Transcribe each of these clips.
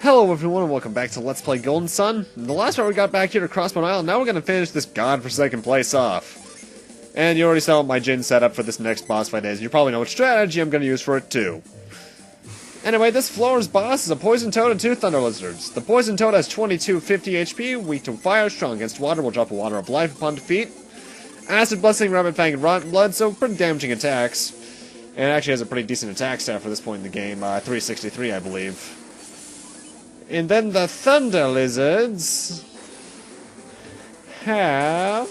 Hello everyone and welcome back to Let's Play Golden Sun. The last time we got back here to Crossbone Isle, now we're going to finish this godforsaken place off. And you already saw what my Jin setup for this next boss fight is. You probably know what strategy I'm going to use for it too. Anyway, this floor's boss is a Poison Toad and two Thunder Lizards. The Poison Toad has 2250 HP, weak to fire, strong against water, will drop a Water of Life upon defeat. Acid Blessing, Rabbit Fang, and Rotten Blood, so pretty damaging attacks. And it actually has a pretty decent attack stat for this point in the game, 363 I believe. And then the Thunder Lizards have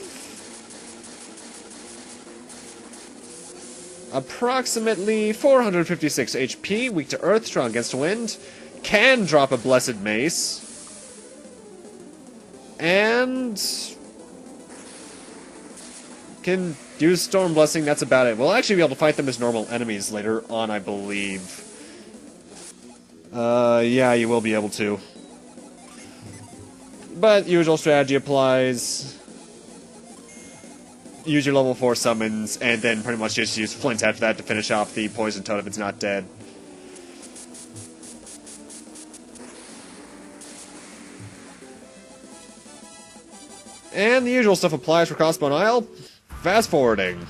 approximately 456 HP, weak to earth, strong against wind, can drop a Blessed Mace, and can use Storm Blessing. That's about it. We'll actually be able to fight them as normal enemies later on, I believe. Yeah, you will be able to. But usual strategy applies. Use your level 4 summons, and then pretty much just use Flint after that to finish off the Poison Toad if it's not dead. And the usual stuff applies for Crossbone Isle. Fast forwarding.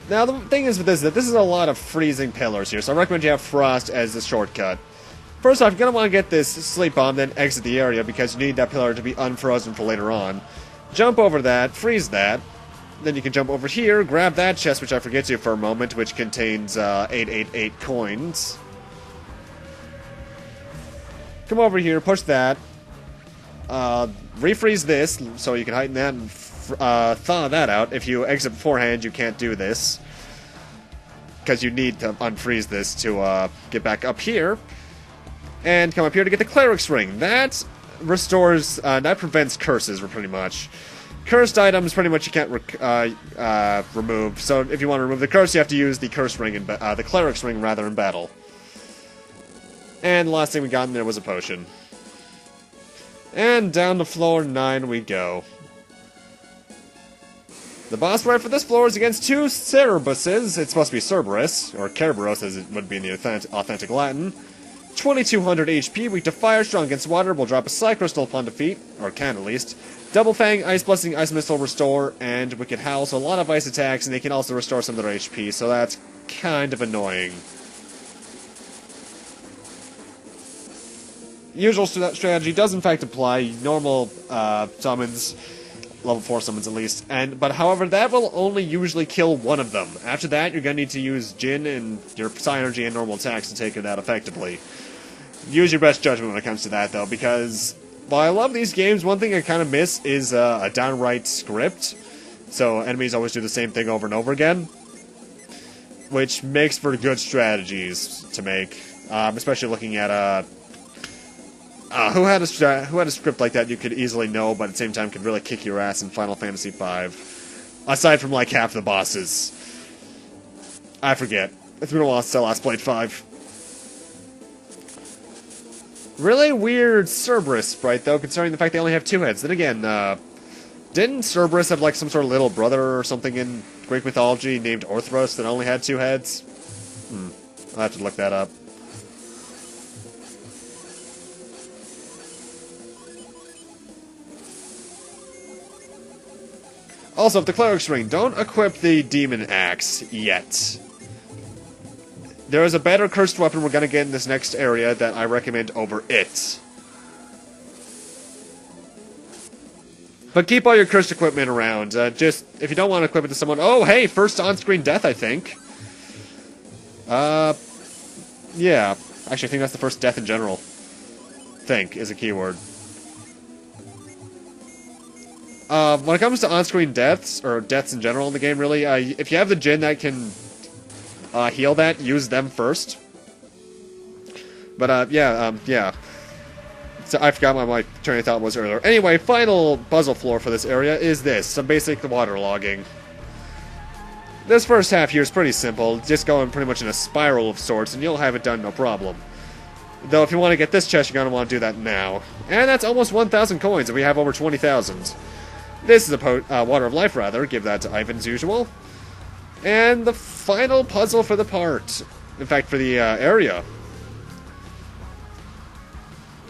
Now, the thing is with this, that this is a lot of freezing pillars here, so I recommend you have Frost as the shortcut. First off, you're going to want to get this Sleep Bomb, then exit the area, because you need that pillar to be unfrozen for later on. Jump over that, freeze that, then you can jump over here, grab that chest, which I forget to for a moment, which contains 888 coins. Come over here, push that, refreeze this, so you can heighten that and thaw that out. If you exit beforehand, you can't do this, because you need to unfreeze this to get back up here, and come up here to get the Cleric's Ring. That restores, that prevents curses, pretty much. Cursed items, pretty much you can't remove, so if you want to remove the curse, you have to use the Curse Ring, the Cleric's Ring, rather, in battle. And the last thing we got in there was a potion. And down to floor 9 we go. The boss fight for this floor is against two Cerberuses. It's supposed to be Cerberus, or Cerberus as it would be in the authentic Latin. 2200 HP, weak to fire, strong against water, will drop a Psy Crystal upon defeat, or can at least. Double Fang, Ice Blessing, Ice Missile, Restore, and Wicked Howl, so a lot of ice attacks, and they can also restore some of their HP, so that's kind of annoying. Usual strategy does in fact apply, normal summons, level 4 summons at least, but however, that will only usually kill one of them. After that, you're going to need to use Jin and your Psy Energy and normal attacks to take it out effectively. Use your best judgment when it comes to that, though, because while I love these games, one thing I kind of miss is a downright script. So enemies always do the same thing over and over again, which makes for good strategies to make, especially looking at who had a script like that you could easily know, but at the same time could really kick your ass in Final Fantasy V. Aside from like half the bosses. I forget. It's been a while since I last played 5. Really weird Cerberus sprite, though, considering the fact they only have 2 heads. Then again, didn't Cerberus have like some sort of little brother or something in Greek mythology named Orthros that only had 2 heads? I'll have to look that up. Also, with the Cleric's Ring, don't equip the Demon Axe yet. There is a better cursed weapon we're going to get in this next area that I recommend over it. But keep all your cursed equipment around. Just, if you don't want to equip it to someone... Oh, hey, first on-screen death, I think. Yeah. Actually, I think that's the first death in general. Think is a keyword. When it comes to on-screen deaths, or deaths in general in the game, really, if you have the Jin that can heal that, use them first. But, yeah. So I forgot what my train of thought was earlier. Anyway, final puzzle floor for this area is this, some basic waterlogging. This first half here is pretty simple, just going pretty much in a spiral of sorts, and you'll have it done no problem. Though if you want to get this chest, you're going to want to do that now. And that's almost 1,000 coins, and we have over 20,000. This is a Water of Life, rather. Give that to Ivan's usual. And the final puzzle for the part. In fact, for the area.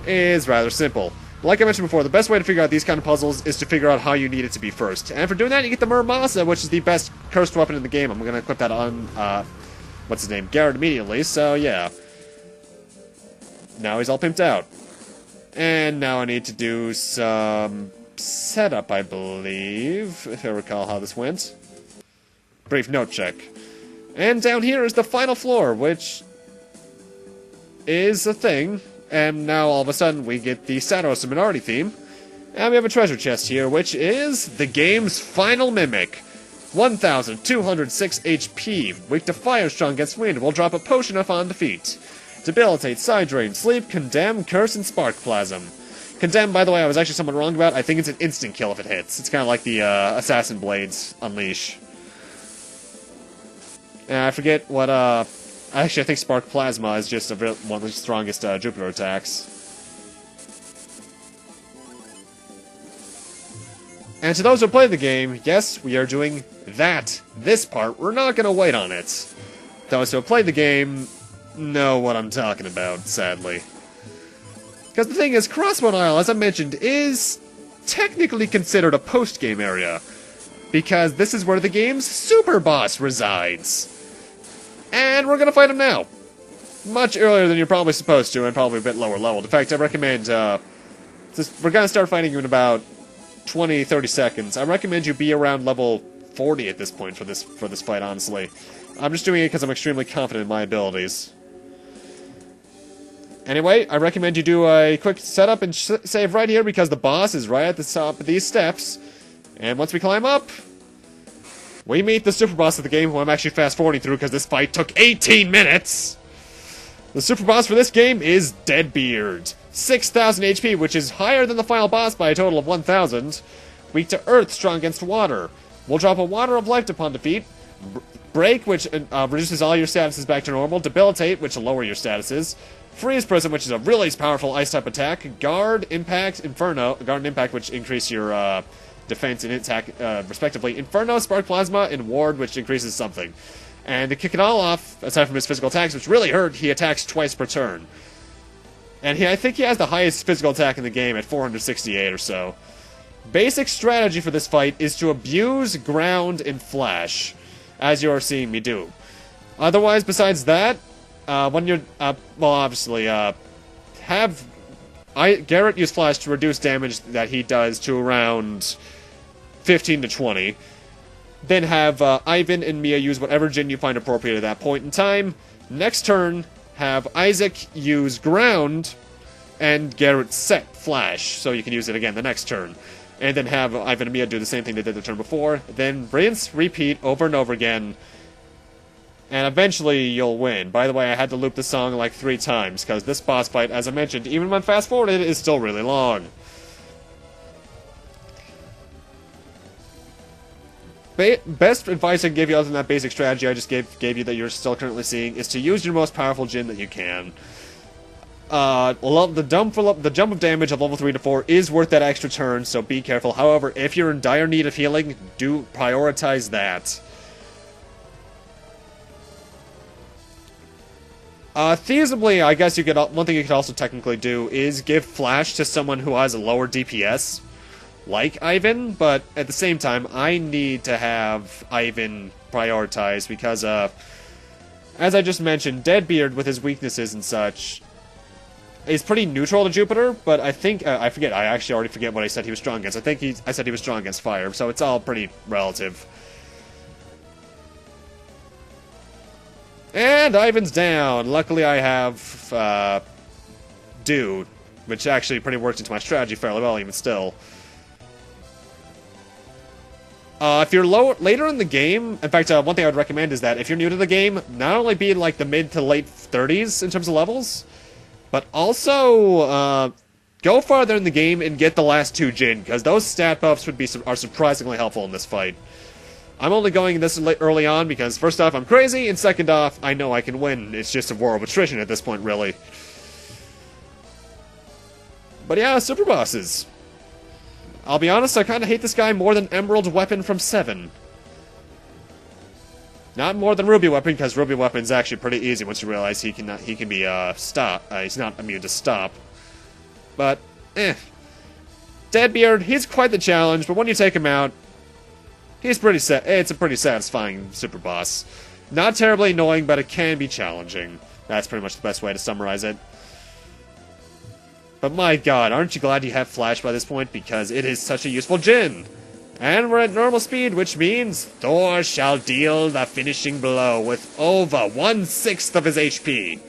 is rather simple. Like I mentioned before, the best way to figure out these kind of puzzles is to figure out how you need it to be first. And for doing that, you get the Muramasa, which is the best cursed weapon in the game. I'm going to equip that on, what's his name, Garrett immediately, so yeah. Now he's all pimped out. And now I need to do some setup, I believe, if I recall how this went. Brief note check. And down here is the final floor, which is a thing. And now all of a sudden we get the Satos Minority theme. And we have a treasure chest here, which is the game's final mimic. 1,206 HP. Weak to fire, strong against wind. Will drop a potion upon defeat. Debilitate, Side Drain, Sleep, Condemn, Curse, and Spark Plasm. Condemn, by the way, I was actually somewhat wrong about. I think it's an instant kill if it hits. It's kind of like the Assassin Blades Unleash. And I forget what, actually, I think Spark Plasma is just one of the strongest Jupiter attacks. And to those who play the game, yes, we are doing that. This part, we're not going to wait on it. Those who play the game know what I'm talking about, sadly. Because the thing is, Crossbone Isle, as I mentioned, is technically considered a post-game area. Because this is where the game's Superboss resides. And we're going to fight him now. Much earlier than you're probably supposed to, and probably a bit lower level. In fact, I recommend, we're going to start fighting you in about 20-30 seconds. I recommend you be around level 40 at this point for this fight, honestly. I'm just doing it because I'm extremely confident in my abilities. Anyway, I recommend you do a quick setup and save right here because the boss is right at the top of these steps. And once we climb up, we meet the Superboss of the game, who I'm actually fast-forwarding through because this fight took 18 minutes! The Superboss for this game is Deadbeard. 6,000 HP, which is higher than the final boss by a total of 1,000. Weak to Earth, strong against water. Will drop a Water of Life upon defeat. Break, which reduces all your statuses back to normal. Debilitate, which will lower your statuses. Freeze Prism, which is a really powerful ice-type attack. Guard, Impact, Inferno. Guard and Impact, which increase your defense and attack, respectively. Inferno, Spark Plasma, and Ward, which increases something. And to kick it all off, aside from his physical attacks, which really hurt, he attacks twice per turn. And I think he has the highest physical attack in the game at 468 or so. Basic strategy for this fight is to abuse ground and flash, as you are seeing me do. Otherwise, besides that, when you're, well, obviously, have Garrett use flash to reduce damage that he does to around 15 to 20. Then have Ivan and Mia use whatever Jin you find appropriate at that point in time. Next turn, have Isaac use ground, and Garrett set flash, so you can use it again the next turn. And then have Ivan and Mia do the same thing they did the turn before. Then rinse, repeat, over and over again. And eventually you'll win. By the way, I had to loop the song like 3 times, because this boss fight, as I mentioned, even when fast-forwarded, is still really long. Best advice I can give you other than that basic strategy I just gave you that you're still currently seeing is to use your most powerful Jin that you can. The jump of damage of level 3 to 4 is worth that extra turn, so be careful. However, if you're in dire need of healing, do prioritize that. Feasibly, I guess one thing you could also technically do is give flash to someone who has a lower DPS. Like Ivan, but at the same time, I need to have Ivan prioritized because, as I just mentioned, Deadbeard, with his weaknesses and such, is pretty neutral to Jupiter, but I think, I actually already forget what I said he was strong against. I said he was strong against fire, so it's all pretty relative. And Ivan's down. Luckily I have, Dude, which actually pretty works into my strategy fairly well, even still. If you're later in the game, in fact, one thing I would recommend is that if you're new to the game, not only be in like the mid to late 30s in terms of levels, but also go farther in the game and get the last 2 Jin, because those stat buffs are surprisingly helpful in this fight. I'm only going this early on because, first off, I'm crazy, and second off, I know I can win. It's just a war of attrition at this point, really. But yeah, super bosses. I'll be honest, I kind of hate this guy more than Emerald Weapon from 7. Not more than Ruby Weapon, because Ruby Weapon's actually pretty easy once you realize he can be, he's not immune to stop. But, Deadbeard, he's quite the challenge, but when you take him out, he's pretty it's a pretty satisfying super boss. Not terribly annoying, but it can be challenging. That's pretty much the best way to summarize it. But my god, aren't you glad you have Flash by this point? Because it is such a useful Djinn. And we're at normal speed, which means Thor shall deal the finishing blow with over 1/6 of his HP.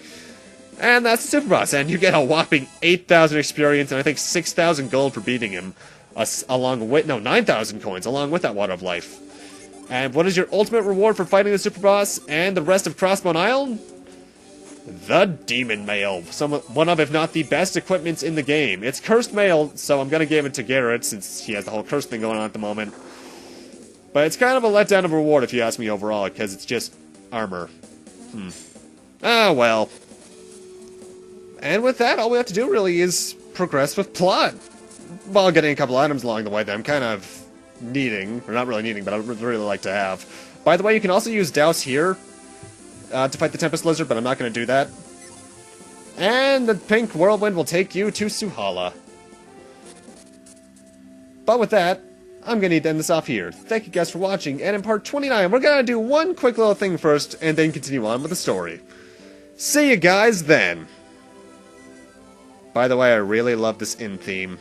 And that's the super boss, and you get a whopping 8,000 experience and I think 6,000 gold for beating him. Along with, no, 9,000 coins, along with that Water of Life. And what is your ultimate reward for fighting the super boss and the rest of Crossbone Isle? The Demon Mail, one of, if not the best equipments in the game. It's cursed mail, so I'm gonna give it to Garrett, since he has the whole curse thing going on at the moment. But it's kind of a letdown of a reward, if you ask me overall, because it's just armor. Ah, well. And with that, all we have to do, really, is progress with plot. While getting a couple items along the way that I'm kind of needing, or not really needing, but I would really like to have. By the way, you can also use Douse here, to fight the Tempest Lizard, but I'm not going to do that. And the Pink Whirlwind will take you to Suhala. But with that, I'm going to need to end this off here. Thank you guys for watching, and in part 29, we're going to do one quick little thing first, and then continue on with the story. See you guys then! By the way, I really love this inn theme.